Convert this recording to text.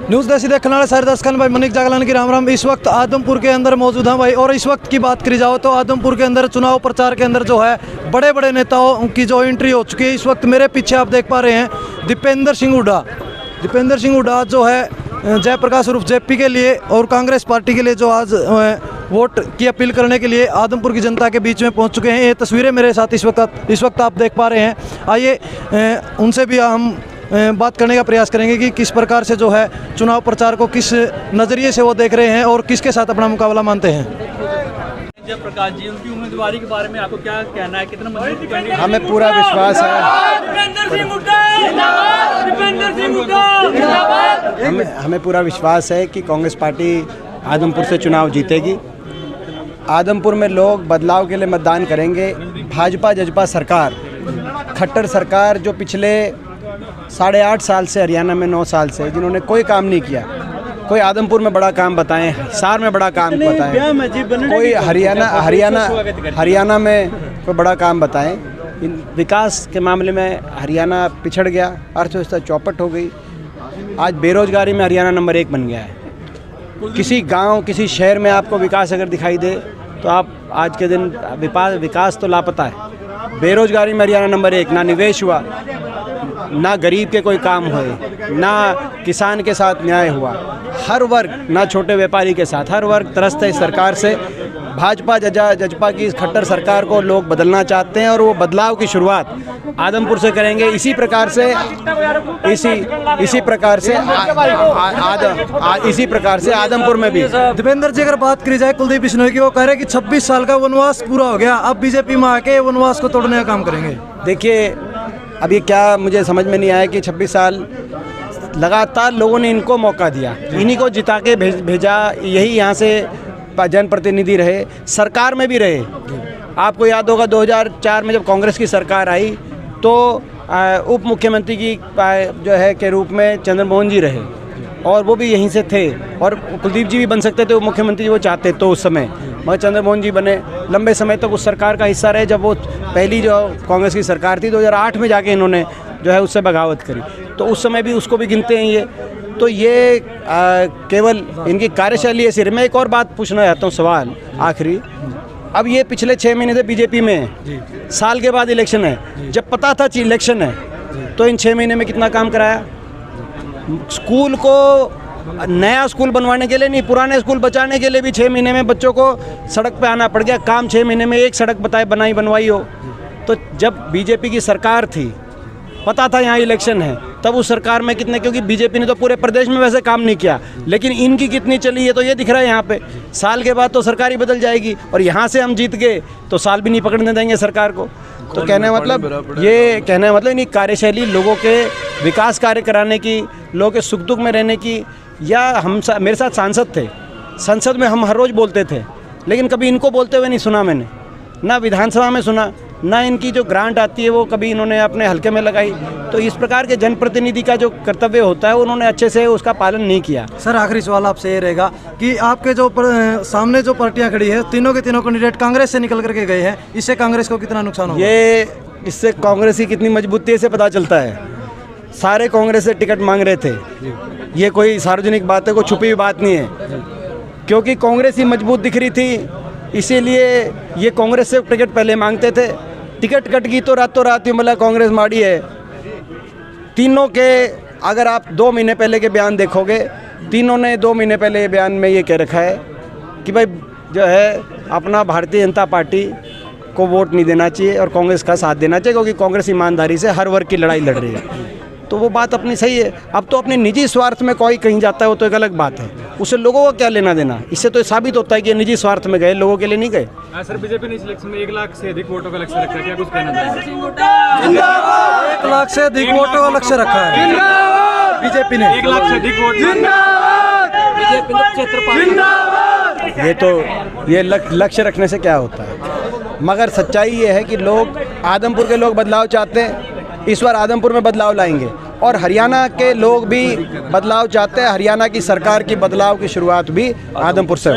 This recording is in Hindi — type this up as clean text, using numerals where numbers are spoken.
न्यूज़ देसी देखने वाले सारे दर्शकों भाई मनिक जागलान की राम राम। इस वक्त आदमपुर के अंदर मौजूद हैं भाई, और इस वक्त की बात करी जाओ तो आदमपुर के अंदर चुनाव प्रचार के अंदर जो है बड़े बड़े नेताओं की जो एंट्री हो चुकी है। इस वक्त मेरे पीछे आप देख पा रहे हैं दीपेंद्र सिंह हुड्डा। दीपेंद्र सिंह हुड्डा जो है जयप्रकाश उर्फ जेपी के लिए और कांग्रेस पार्टी के लिए जो आज वोट की अपील करने के लिए आदमपुर की जनता के बीच में पहुंच चुके हैं। ये तस्वीरें मेरे साथ इस वक्त आप देख पा रहे हैं। आइए उनसे भी हम बात करने का प्रयास करेंगे कि किस प्रकार से जो है चुनाव प्रचार को किस नज़रिए से वो देख रहे हैं और किसके साथ अपना मुकाबला मानते हैं। जयप्रकाश जी, उनकी उम्मीदवारी के बारे में आपको क्या कहना है, कितना मजबूत करनी है? हमें पूरा विश्वास है, हमें पूरा विश्वास है कि कांग्रेस पार्टी आदमपुर से चुनाव जीतेगी। आदमपुर में लोग बदलाव के लिए मतदान करेंगे। भाजपा जजपा सरकार, खट्टर सरकार जो पिछले 8.5 साल से, हरियाणा में 9 साल से, जिन्होंने कोई काम नहीं किया, कोई आदमपुर में बड़ा काम बताएं, हिसार में बड़ा काम बताएं, कोई हरियाणा में कोई बड़ा काम बताएं। विकास के मामले में हरियाणा पिछड़ गया, अर्थव्यवस्था चौपट हो गई। आज बेरोजगारी में हरियाणा नंबर 1 बन गया है। किसी गांव किसी शहर में आपको विकास अगर दिखाई दे तो आप आज के दिन विकास तो लापता है। बेरोजगारी में हरियाणा नंबर 1, ना निवेश हुआ, ना गरीब के कोई काम हुए, ना किसान के साथ न्याय हुआ। हर वर्ग, ना छोटे व्यापारी के साथ, हर वर्ग त्रस्त है इस सरकार से। भाजपा जजपा की इस खट्टर सरकार को लोग बदलना चाहते हैं और वो बदलाव की शुरुआत आदमपुर से करेंगे। इसी प्रकार से आदमपुर में भी। दीपेंद्र जी, अगर बात करी जाए कुलदीप बिश्नोई की, वो कह रहे हैं कि 26 साल का वनवास पूरा हो गया, अब बीजेपी में आके वनवास को तोड़ने का काम करेंगे। देखिए, अब ये क्या मुझे समझ में नहीं आया कि 26 साल लगातार लोगों ने इनको मौका दिया, इन्हीं को जिता के भेजा। यही यहाँ से जनप्रतिनिधि रहे, सरकार में भी रहे। आपको याद होगा 2004 में जब कांग्रेस की सरकार आई तो उप मुख्यमंत्री की जो है के रूप में चंद्रमोहन जी रहे, और वो भी यहीं से थे। और कुलदीप जी भी बन सकते थे उप मुख्यमंत्री, वो चाहते तो उस समय, मगर चंद्रमोहन जी बने। लंबे समय तक उस सरकार का हिस्सा रहे। जब वो पहली जो कांग्रेस की सरकार थी 2008 में जाके इन्होंने जो है उससे बगावत करी, तो उस समय भी उसको भी गिनते हैं ये। तो ये केवल इनकी कार्यशैली है सिर में। एक और बात पूछना चाहता हूँ, सवाल आखिरी। अब ये पिछले 6 महीने से बीजेपी में है, साल के बाद इलेक्शन है। जब पता था इलेक्शन है तो इन 6 महीने में कितना काम कराया? स्कूल को नया स्कूल बनवाने के लिए नहीं, पुराने स्कूल बचाने के लिए भी 6 महीने में बच्चों को सड़क पे आना पड़ गया। काम 6 महीने में एक सड़क बनवाई हो। तो जब बीजेपी की सरकार थी, पता था यहाँ इलेक्शन है, तब उस सरकार में कितने, क्योंकि बीजेपी ने तो पूरे प्रदेश में वैसे काम नहीं किया, लेकिन इनकी कितनी चली है तो ये दिख रहा है यहाँ पे। साल के बाद तो सरकार ही बदल जाएगी, और यहाँ से हम जीत गए तो साल भी नहीं पकड़ने देंगे सरकार को। तो कहने मतलब इनकी कार्यशैली, लोगों के विकास कार्य कराने की, लोगों के सुख दुख में रहने की। या मेरे साथ सांसद थे, संसद में हम हर रोज़ बोलते थे, लेकिन कभी इनको बोलते हुए नहीं सुना मैंने, ना विधानसभा में सुना, ना इनकी जो ग्रांट आती है वो कभी इन्होंने अपने हल्के में लगाई। तो इस प्रकार के जनप्रतिनिधि का जो कर्तव्य होता है उन्होंने अच्छे से उसका पालन नहीं किया। सर, आखिरी सवाल आपसे ये रहेगा कि आपके जो सामने जो पार्टियां खड़ी है, तीनों के तीनों कैंडिडेट कांग्रेस से निकल करके गए हैं, इससे कांग्रेस को कितना नुकसान होगा? इससे कांग्रेस की कितनी मजबूती से पता चलता है। सारे कांग्रेस से टिकट मांग रहे थे, ये कोई सार्वजनिक बात है, कोई छुपी हुई बात नहीं है, क्योंकि कांग्रेस ही मजबूत दिख रही थी, इसीलिए ये कांग्रेस से टिकट पहले मांगते थे। टिकट कट गई तो रातों रात ही मतलब कांग्रेस माड़ी है। तीनों के अगर आप 2 महीने पहले के बयान देखोगे, तीनों ने 2 महीने पहले बयान में ये कह रखा है कि भाई जो है अपना भारतीय जनता पार्टी को वोट नहीं देना चाहिए और कांग्रेस का साथ देना चाहिए, क्योंकि कांग्रेस ईमानदारी से हर वर्ग की लड़ाई लड़ रही है। तो वो बात अपनी सही है। अब तो अपने निजी स्वार्थ में कोई कहीं जाता है वो तो एक अलग बात है, उससे लोगों को क्या लेना देना। इससे तो साबित होता है कि निजी स्वार्थ में गए, लोगों के लिए नहीं गए। सर, बीजेपी ने इस इलेक्शन में 1 लाख से अधिक वोटों का लक्ष्य रखा है, क्या कुछ कहना चाहिए? 1 लाख से अधिक वोटों का लक्ष्य रखा है बीजेपी ने। 1 लाख से अधिक वोट ये लक्ष्य रखने से क्या होता है? मगर सच्चाई ये है कि लोग, आदमपुर के लोग बदलाव चाहते हैं। इस बार आदमपुर में बदलाव लाएंगे, और हरियाणा के लोग भी बदलाव चाहते हैं। हरियाणा की सरकार की बदलाव की शुरुआत भी आदमपुर से हो।